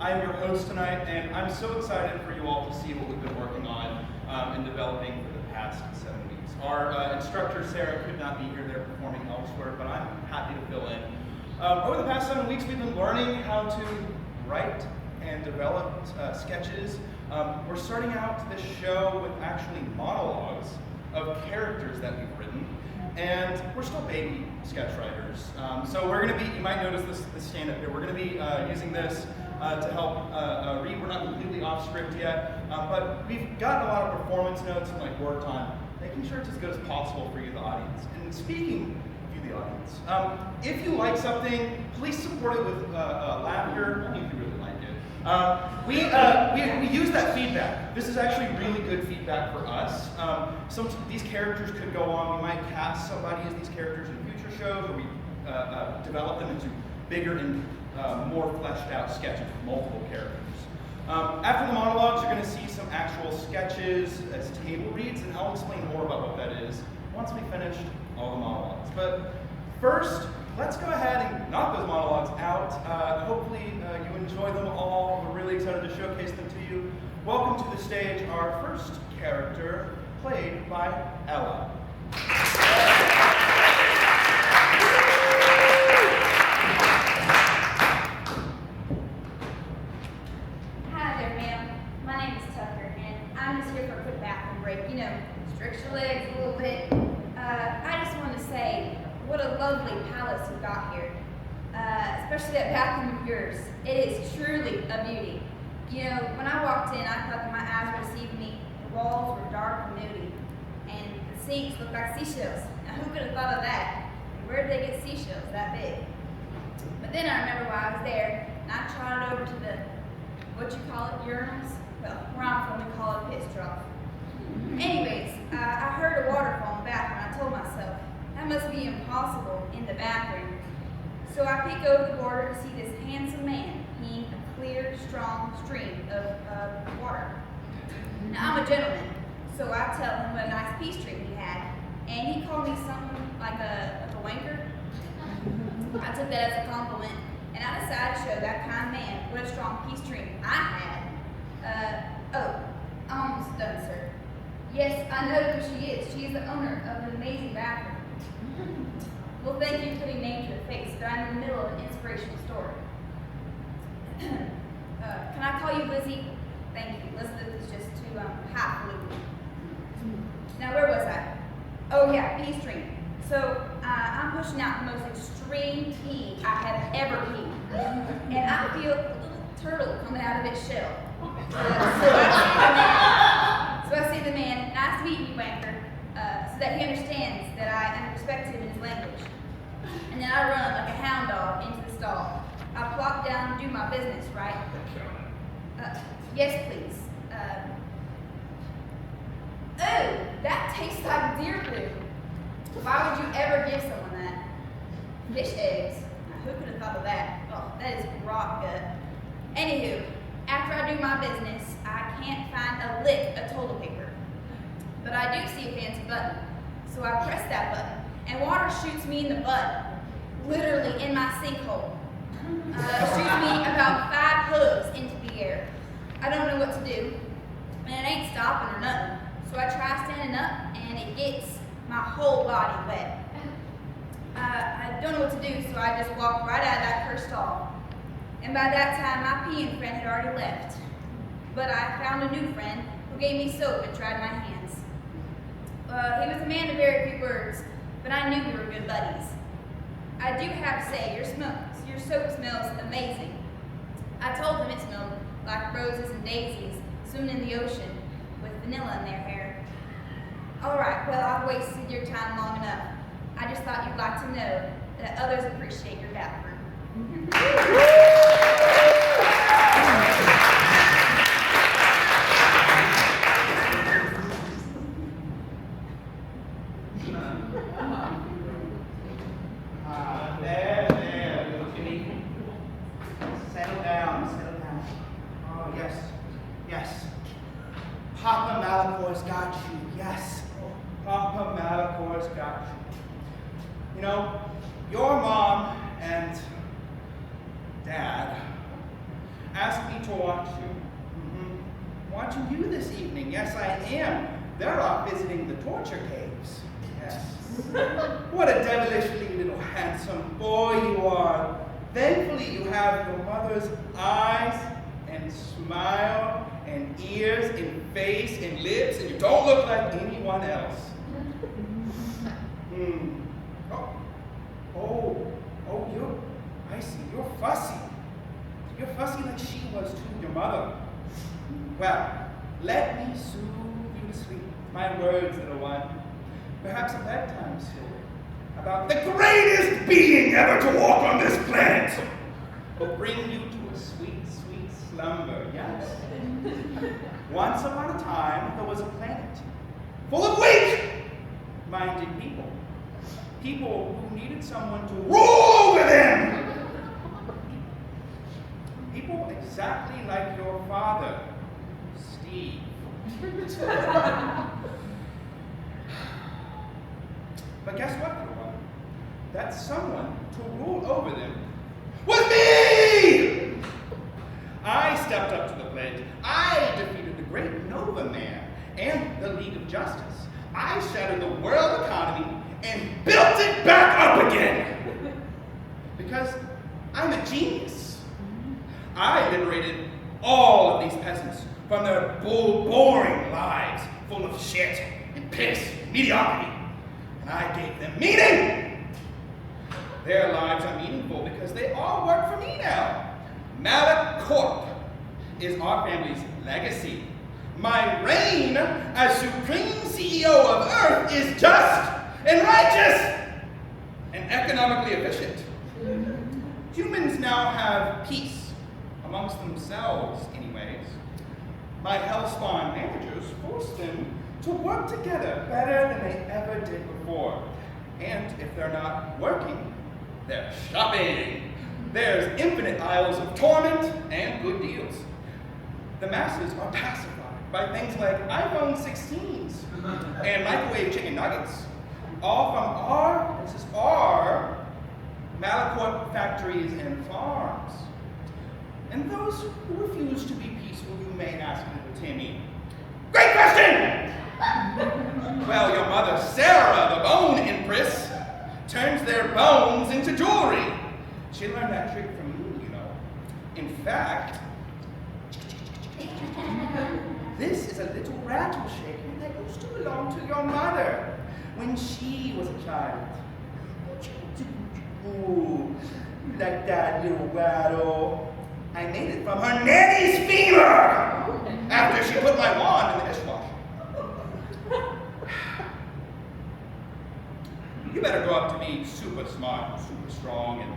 I'm your host tonight, and I'm so excited for you all to see what we've been working on and developing for the past 7 weeks. Our instructor, Sarah, could not be here. They're performing elsewhere, but I'm happy to fill in. Over the past 7 weeks, we've been learning how to write and develop sketches. We're starting out this show with actually monologues of characters that we've written, and we're still baby sketch writers. So we're going to be, you might notice this stand-up here, we're going to be using this to help read. We're not completely off script yet, but we've gotten a lot of performance notes and worked on making sure it's as good as possible for you, the audience. And speaking of you, the audience, if you like something, please support it with laughter, if you really like it. We use that feedback. This is actually really good feedback for us. These characters could go on. We might cast somebody as these characters in future shows, or we develop them into bigger and more fleshed out sketches with multiple characters. After the monologues, you're going to see some actual sketches as table reads, and I'll explain more about what that is once we finished all the monologues. But first, let's go ahead and knock those monologues out. Hopefully you enjoy them all. We're really excited to showcase them to you. Welcome to the stage our first character, played by Ella. Hi there, ma'am. My name is Tucker, and I'm just here for a quick bathroom break. You know, stretch your legs a little bit. I just want to say, what a lovely palace you've got here. Especially that bathroom of yours. It is truly a beauty. You know, when I walked in, I thought that my eyes were deceiving me. The walls were dark and moody, and the sinks looked like seashells. Now, who could have thought of that? And where did they get seashells that big? But then I remember why I was there, and I trotted over to the, what you call it, urinals? Well, where I'm from, we call it piss trough. Anyways, I heard a waterfall in the bathroom, and I told myself, that must be impossible in the bathroom. So I peek over the border to see this handsome man peeing a clear, strong stream of water. Now, I'm a gentleman, so I tell him what a nice pee stream he had, and he called me something like a wanker. I took that as a compliment, and I decided to show that kind man what a strong pee stream I had. I'm almost done, sir. Yes, I know who she is. She is the owner of an amazing bathroom. Well, thank you for putting name to the face, but I'm in the middle of an inspirational story. Can I call you Lizzie? Thank you. Elizabeth is just too highfalutin. Now, where was I? Oh yeah, pee stream. So I'm pushing out the most extreme pee I have ever peed, and I feel a little turtle coming out of its shell. So I see the man, nice to meet you, wanker, so that he understands that I am respected in his language. And then I run like a hound dog into the stall. I plop down and do my business, right? Yes, please. Oh, that tastes like deer poo. Why would you ever give someone that? Fish eggs. Now, who could have thought of that? Oh, that is rock gut. Anywho, after I do my business, I can't find a lick of toilet paper. But I do see a fancy button. So I press that button, and water shoots me in the butt. Literally in my sinkhole. Shoots me about 5 hooves into the air. I don't know what to do, and it ain't stopping or nothing. So I try standing up, and it gets my whole body wet. I don't know what to do, so I just walk right out of that cursed stall. And by that time, my peeing friend had already left. But I found a new friend who gave me soap and dried my hands. He was a man of very few words, but I knew we were good buddies. I do have to say, your soap smells amazing. I told them it smelled like roses and daisies swimming in the ocean with vanilla in their hair. All right, well, I've wasted your time long enough. I just thought you'd like to know that others appreciate your bathroom. There, little kitty. Settle down. Oh, yes. Papa Malachoy's got you, yes. Papa Malachoy's got you. You know, your mom and Dad asked me to watch you. Watching you this evening. Yes, I am. They're off visiting the torture caves. Yes. What a devilishly little handsome boy you are. Thankfully, you have your mother's eyes and smile and ears and face and lips, and you don't look like anyone else. I see. You're fussy. You're fussy like she was too, your mother. Well, let me soothe you to sleep. My words, little one. Perhaps a bedtime story about the greatest being ever to walk on this planet will bring you to a sweet, sweet slumber, yes? Once upon a time, there was a planet full of weak-minded people. People who needed someone to rule over them. People exactly like your father, Steve. But guess what, little one? That someone to rule over them was me! I stepped up to the plate. I defeated the great Nova Man and the League of Justice. I shattered the world economy and built it back up again. Because I'm a genius. I liberated all of these peasants from their boring lives full of shit and piss and mediocrity. And I gave them meaning. Their lives are meaningful because they all work for me now. Malacorp is our family's legacy. My reign as Supreme CEO of Earth is just and righteous and economically efficient. Humans now have peace amongst themselves anyways. My Hellspawn managers forced them to work together better than they ever did before. And if they're not working, they're shopping. There's infinite aisles of torment and good deals. The masses are pacified by things like iPhone 16s and microwave chicken nuggets, all from our Malacorp factories and farms. And those who refuse to be peaceful, you may ask little Timmy, great question! Well, your mother, Sarah, the Bone Empress, turns their bones into jewelry. She learned that trick from you, you know. In fact, this is a little rattle shaker that used to belong to your mother when she was a child. Ooh, you like that little rattle? I made it from her nanny's femur after she put my wand in the dishwasher. You better grow up to be super smart, super strong, and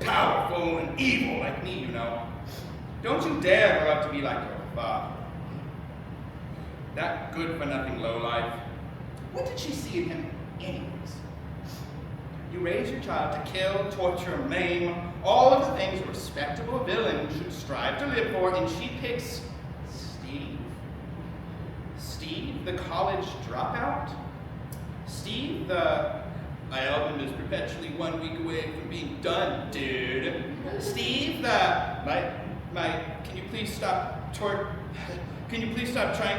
powerful and evil like me, you know. Don't you dare grow up to be like your father. That good-for-nothing lowlife. What did she see in him anyways? You raise your child to kill, torture, maim, all of the things a respectable villain should strive to live for, and she picks Steve. Steve, the college dropout. Steve, my album is perpetually 1 week away from being done, dude. Steve, can you please stop trying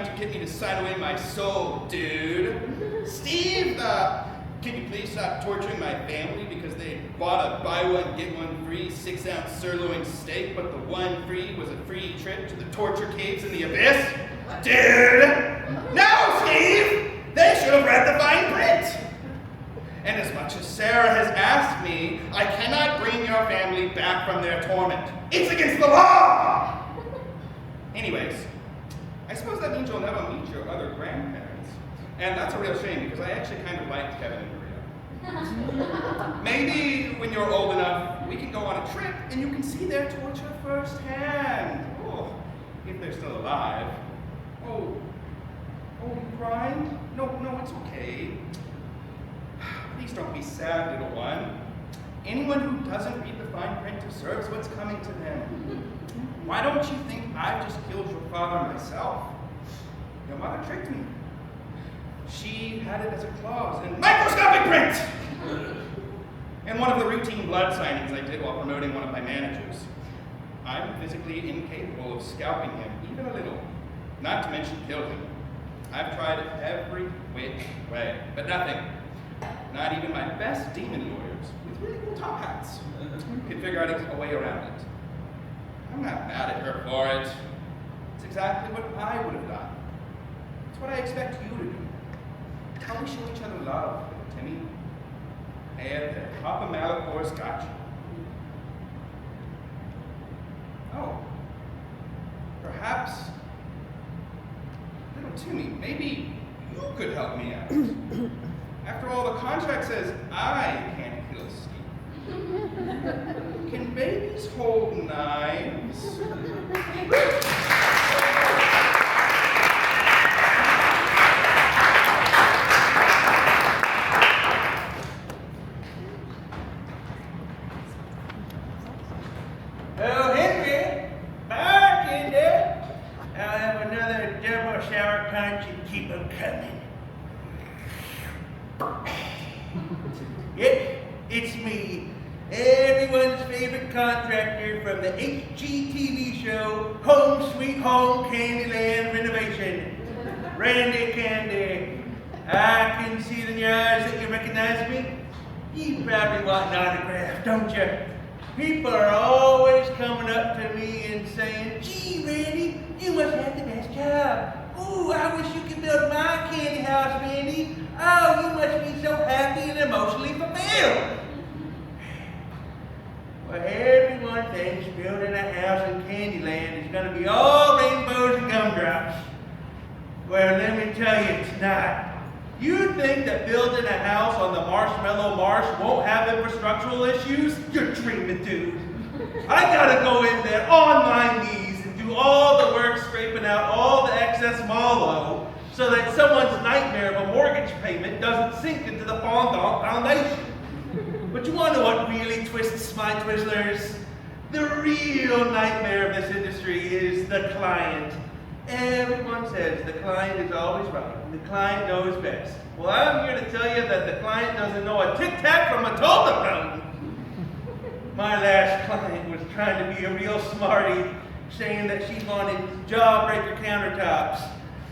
to get me to sign away my soul, dude? Steve, can you please stop torturing my family because they bought a buy one, get one free 6-ounce sirloin steak, but the one free was a free trip to the torture caves in the abyss? Dude! No, Steve! They should have read the fine print! And as much as Sarah has asked me, I cannot bring your family back from their torment. It's against the law! Anyways, I suppose that means you'll never meet your other grandparents. And that's a real shame because I actually kind of liked Kevin and Maria. Maybe when you're old enough, we can go on a trip and you can see their torture firsthand. Oh, if they're still alive. Oh, you crying? No, it's okay. Please don't be sad, little one. Anyone who doesn't read the fine print deserves what's coming to them. Why don't you think I've just killed your father myself? Your mother tricked me. She had it as a clause in microscopic print! In one of the routine blood signings I did while promoting one of my managers. I'm physically incapable of scalping him, even a little, not to mention kill him. I've tried every which way, but nothing. Not even my best demon lawyers, with really cool top hats, could figure out a way around it. I'm not mad at her for it. It's exactly what I would have done. It's what I expect you to do. How we show each other love, Timmy. And the Papa Malacor's got you. Oh, perhaps, little Timmy, maybe you could help me out. After all, the contract says I can't kill Steve. Can babies hold knives? Oh, Henry, bartender. I'll have another double sour punch and keep 'em coming. Yep, it's me, everyone's favorite contractor from the HGTV show Home Sweet Home Candyland Renovation. Randy Candy. I can see it in your eyes that you recognize me. You probably want an autograph, don't you? People are always coming up to me and saying, "Gee, Randy, you must have the best job. Ooh, I wish you could build my candy house, Randy. Oh, you must be so happy and emotionally fulfilled." Well, everyone thinks building a house in Candyland is going to be all rainbows and gumdrops. Well, let me tell you, it's not. You think that building a house on the Marshmallow Marsh won't have infrastructural issues? You're dreaming, dude. I gotta go in there on my knees and do all the work scraping out all the excess mallow so that someone's nightmare of a mortgage payment doesn't sink into the fondant foundation. But you wanna know what really twists my Twizzlers? The real nightmare of this industry is the client. Everyone says the client is always right, and the client knows best. Well, I'm here to tell you that the client doesn't know a tic-tac from a tulip fountain. My last client was trying to be a real smarty, saying that she wanted jawbreaker countertops.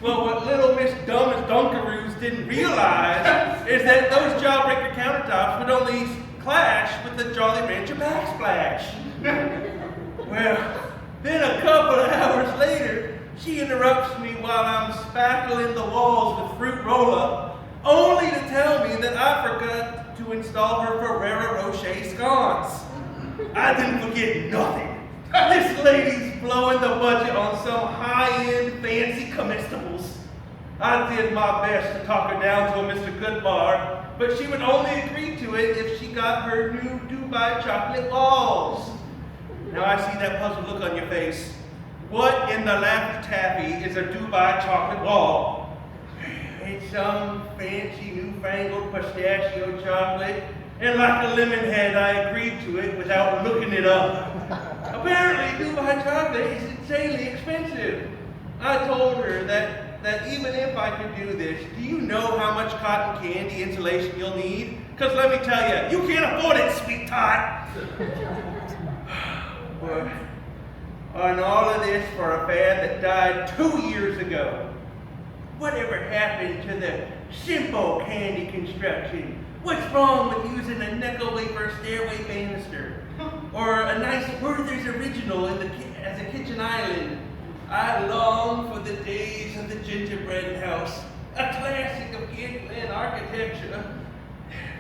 Well, what little Miss Dumb as Dunkaroos didn't realize is that those jawbreaker countertops would only clash with the Jolly Rancher backsplash. Well, then a couple of hours later, she interrupts me while I'm spackling the walls with fruit roll-up, only to tell me that I forgot to install her Ferrero Rocher scones. I didn't forget nothing. This lady's blowing the budget on some high-end fancy comestibles. I did my best to talk her down to a Mr. Goodbar, but she would only agree to it if she got her new Dubai chocolate walls. Now I see that puzzled look on your face. What in the Laffy Taffy is a Dubai chocolate wall? It's some fancy newfangled pistachio chocolate, and like a lemon head, I agreed to it without looking it up. Apparently, Dubai chocolate is insanely expensive. I told her that even if I could do this, do you know how much cotton candy insulation you'll need? Because let me tell you, you can't afford it, sweet tot. But on all of this for a fad that died 2 years ago. Whatever happened to the simple candy construction? What's wrong with using a nickel wafer stairway banister? Or a nice Werther's original as a kitchen island? I long for the days of the gingerbread house, a classic of Candyland architecture.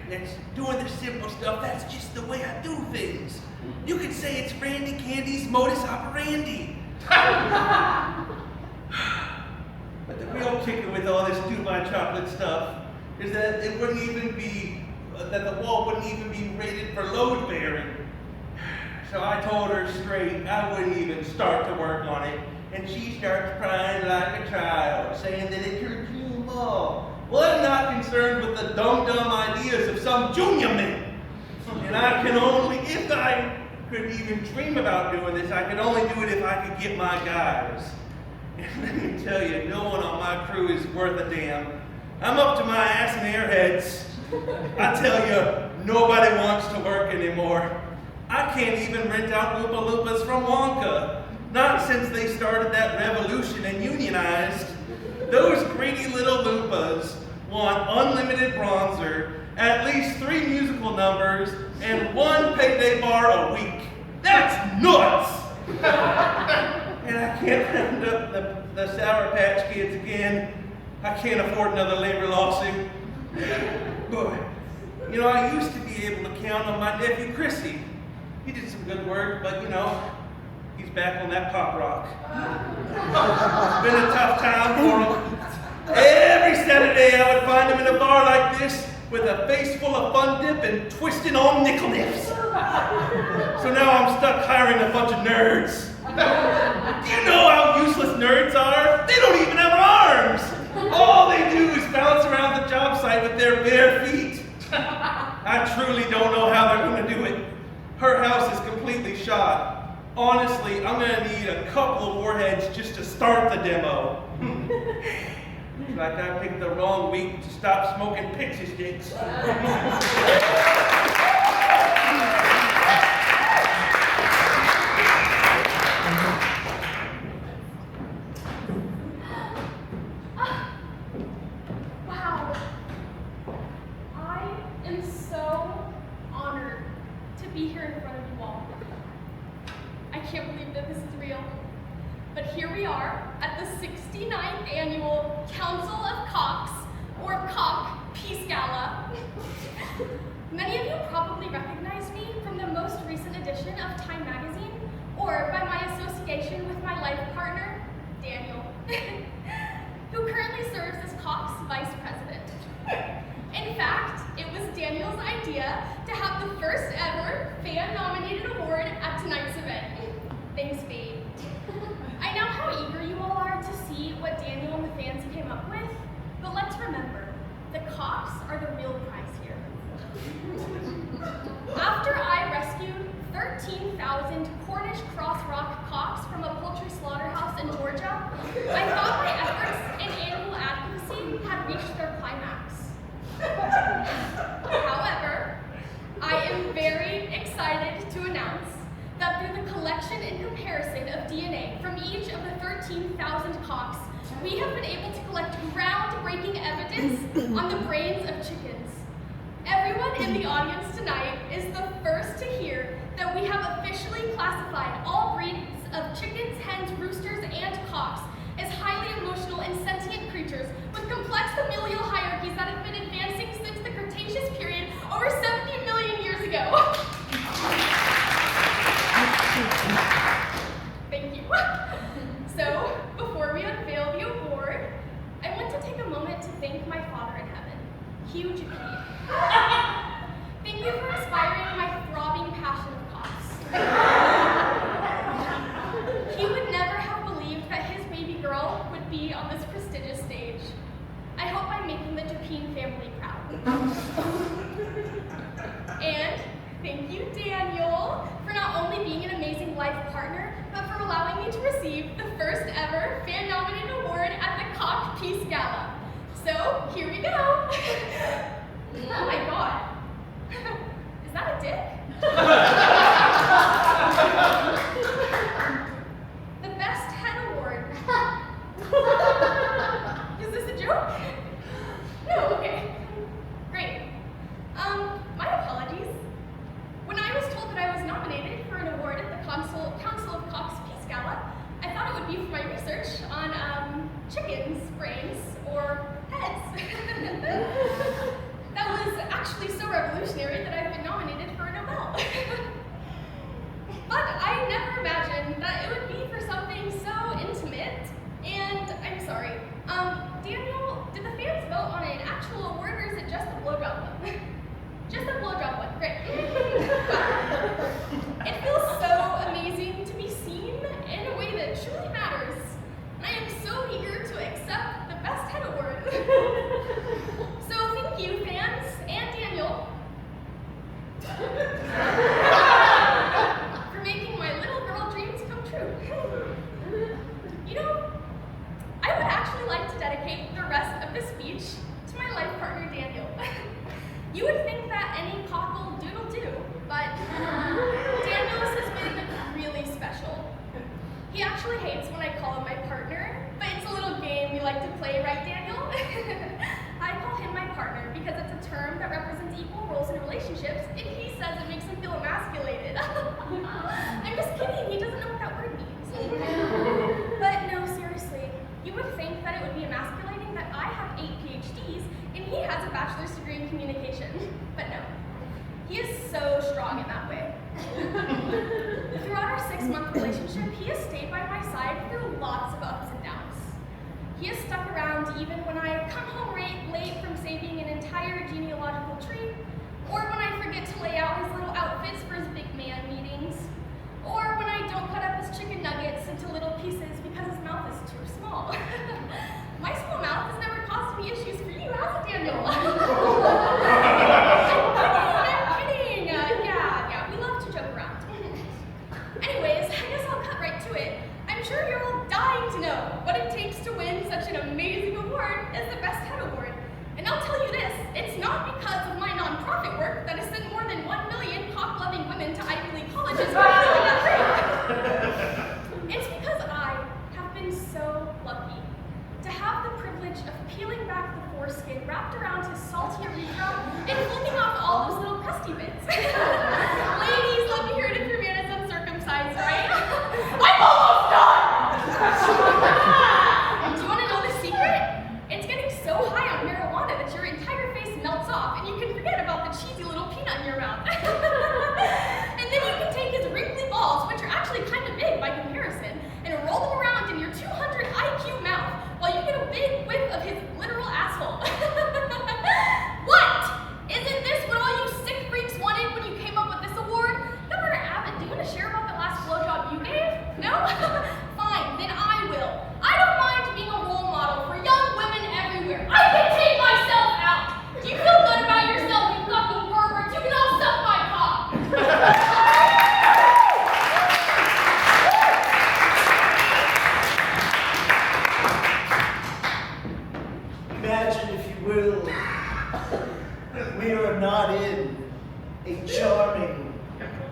It's doing the simple stuff, that's just the way I do things. You could say it's Randy Candy's modus operandi. But the real kicker with all this Dubai chocolate stuff is that it wouldn't even be, that the wall wouldn't even be rated for load bearing. So I told her straight I wouldn't even start to work on it. And she starts crying like a child, saying that it's her dream wall. Well, I'm not concerned with the dumb ideas of some junior men. And I can only, if I could even dream about doing this, I could only do it if I could get my guys. And let me tell you, no one on my crew is worth a damn. I'm up to my ass in airheads. I tell you, nobody wants to work anymore. I can't even rent out Oompa Loompas from Wonka. Not since they started that revolution and unionized. Those greedy little Loompas want unlimited bronzer, at least 3 musical numbers, and 1 payday bar a week. That's nuts! And I can't round up the Sour Patch Kids again. I can't afford another labor lawsuit. Boy, you know, I used to be able to count on my nephew Chrissy. He did some good work, but you know, he's back on that pop rock. It's been a tough time for him. Every Saturday I would find him in a bar like this with a face full of Fun Dip and twisting on nickel nips. So now I'm stuck hiring a bunch of nerds. Do you know how useless nerds are? They don't even have arms. All they do is bounce around the job site with their bare feet. I truly don't know how they're going to do it. Her house is completely shot. Honestly, I'm going to need a couple of warheads just to start the demo. Looks like I picked the wrong week to stop smoking pixie sticks. Wow. I am so honored to be here in front of you all. I can't believe that this is real. But here we are at the 69th annual Council of Cocks, or Cock, Peace Gala. Many of you probably recognize me from the most recent edition of Time magazine, or by my association with my life partner, Daniel, who currently serves as Cock's vice president. In fact, it was Daniel's idea to have the first ever fan-nominated award at tonight's event. Thanks, babe. I know how eager you all are to see what Daniel and the fans came up with, but let's remember, the cocks are the real prize here. After I rescued 13,000 Cornish cross-rock cocks from a poultry slaughterhouse in Georgia, I thought my efforts in animal advocacy had reached their climax. However, I am very excited to announce that through the collection and comparison of DNA from each of the 13,000 cocks, we have been able to collect groundbreaking evidence on the brains of chickens. Everyone in the audience tonight is the first to hear that we have officially classified all breeds of chickens, hens, roosters, and cocks as highly emotional and sentient creatures with complex familial hierarchies that have been advancing since the Cretaceous period over 70 million years ago. Thank you. So, before we unveil the award, I want to take a moment to thank my Father in heaven. Huge V. Thank you for inspiring my throbbing passion of cocks. He would never have believed that his baby girl would be on this prestigious stage. I hope I'm making the Dupine family proud. And thank you, Daniel, for not only being an amazing life partner, but for allowing me to receive the first ever fan-nominated award at the Cock Peace Gala. So, here we go. Oh my god. Is that a dick? The Best Head Award. Is this a joke? No, okay. Great. My apologies. When I was told that I was nominated for an award at the Council of Cocks Peace Gala, I thought it would be for my research on chickens' brains or heads. That was actually so revolutionary that I've been nominated for a Nobel. But I never imagined that it would be for something so intimate. And I'm sorry, Daniel, did the fans vote on an actual award or is it just a blowjob one? Just a blowjob one, great. It feels so amazing to be seen in a way that truly matters. And I am so eager to accept the Best Head Award. So thank you, fans and Daniel, for making my little girl dreams come true. You know, I would actually like to dedicate the rest of this speech to my life partner, Daniel. You would think that any cockle doodle do, but like to play, right, Daniel? I call him my partner because it's a term that represents equal roles in relationships, and he says it makes him feel emasculated. I'm just kidding, he doesn't know what that word means. But no, seriously, you would think that it would be emasculating that I have 8 PhDs and he has a bachelor's degree in communication. But no, he is so strong in that way. Throughout our 6-month relationship, he has stayed by my side through lots of ups and downs. He has stuck around even when I come home late from saving an entire genealogical tree, or when I forget to lay out his little outfits for his big man meetings, or when I don't cut up his chicken nuggets into little pieces because his mouth is too small. My small mouth has never caused me issues for you, has it, Daniel? I'm kidding. Yeah, we love to joke around. Anyways, I guess I'll cut right to it. I'm sure you're all dying to know what it takes to win such an amazing award as the Best Head Award. And I'll tell you this, it's not because of my nonprofit work that has sent more than 1 million cock-loving women to Ivy League colleges for filling that dream. It's because I have been so lucky to have the privilege of peeling back the foreskin wrapped around his salty urethra and flicking off all those little crusty bits. Ladies, love to hear it if your man is uncircumcised, right? I'm almost done! Do you want to know the secret? It's getting so high on marijuana that your entire face melts off and you can forget about the cheesy little peanut in your mouth. And then you can take his wrinkly balls, which are actually kind of big by comparison, and roll them around in your 200 IQ mouth while you get a big whiff of his literal asshole. What? Isn't this what all you sick freaks wanted when you came up with this award? Governor Abbott, do you want to share about the last blowjob you gave? No? Fine, then I will. I don't mind being a role model for young women everywhere. I can take myself out. Do you feel good about yourself, you fucking perverts? You can all suck my cock. Imagine, if you will, we are not in a charming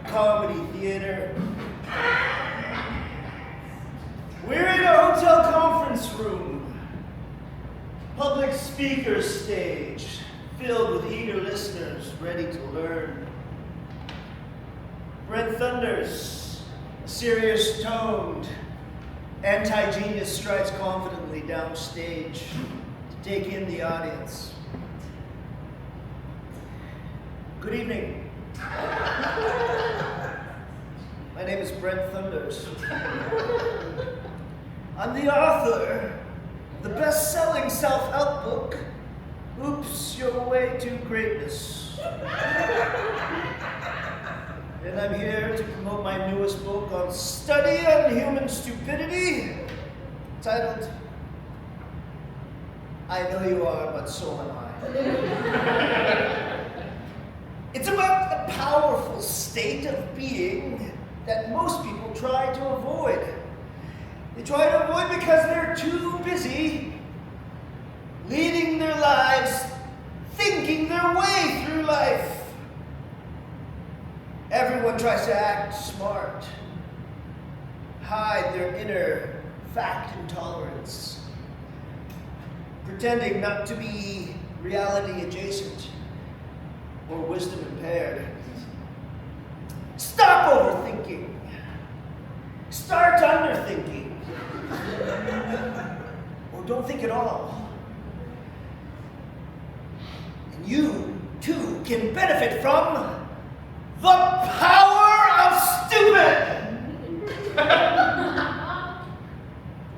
comedy theater. We're in a hotel conference room, public speaker stage, filled with eager listeners ready to learn. Brent thunders, a serious-toned anti-genius strides confidently downstage to take in the audience. Good evening. My name is Brent Thunders. I'm the author of the best-selling self-help book, Oops, Your Way to Greatness. And I'm here to promote my newest book on study on human stupidity, titled, I Know You Are, But So Am I. It's about the powerful state of being that most people try to avoid. They try to avoid because they're too busy leading their lives, thinking their way through life. Everyone tries to act smart, hide their inner fact intolerance, pretending not to be reality adjacent or wisdom impaired. Stop overthinking. Start underthinking. Or don't think at all. And you, too, can benefit from the power of stupid!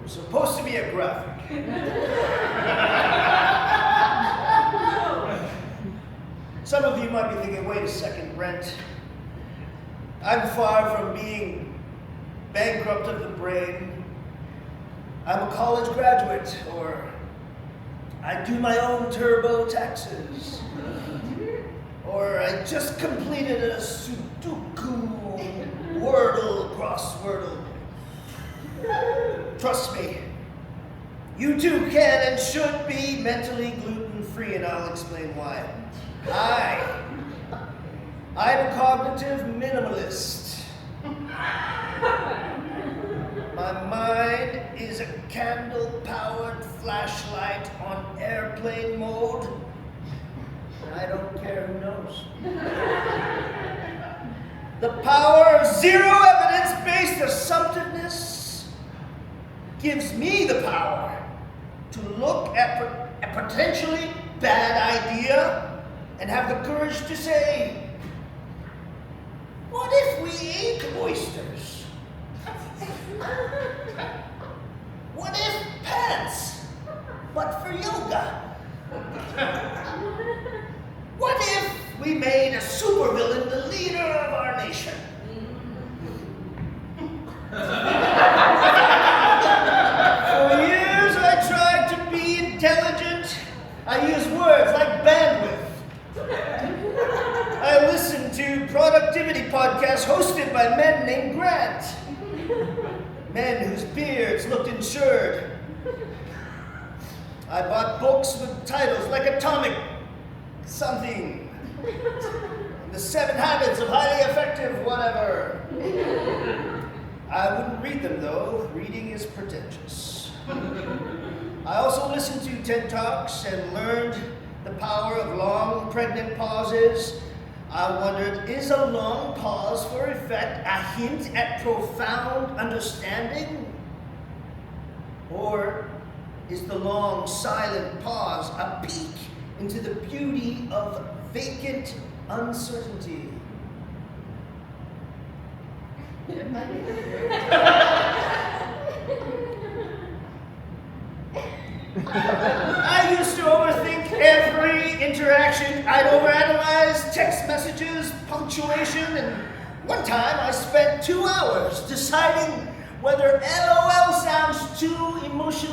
We're supposed to be a graphic. Some of you might be thinking, wait a second, Brent. I'm far from being bankrupt of the brain. I'm a college graduate, or I do my own turbo taxes. Or I just completed a Sudoku Wordle crosswordle. Trust me, you too can and should be mentally gluten-free, and I'll explain why. I'm a cognitive minimalist. My My mind is a candle-powered flashlight on airplane mode. I don't care who knows. The power of zero evidence-based assumptiveness gives me the power to look at a potentially bad idea and have the courage to say, what if we ate oysters? What if pants, but for yoga? What if we made a supervillain the leader of our nation? For years I tried to be intelligent. I used words like bandwidth. I listened to productivity podcasts hosted by men named Grant. Men whose beards looked insured. I bought books with titles like Atomic Something, The 7 Habits of Highly Effective Whatever. I wouldn't read them though. Reading is pretentious. I also listened to TED Talks and learned the power of long pregnant pauses. I wondered, is a long pause for effect a hint at profound understanding? Or is the long silent pause a peek into the beauty of vacant uncertainty? I used to overthink every interaction. I'd overanalyze text messages, punctuation, and one time I spent 2 hours deciding whether LOL sounds too emotional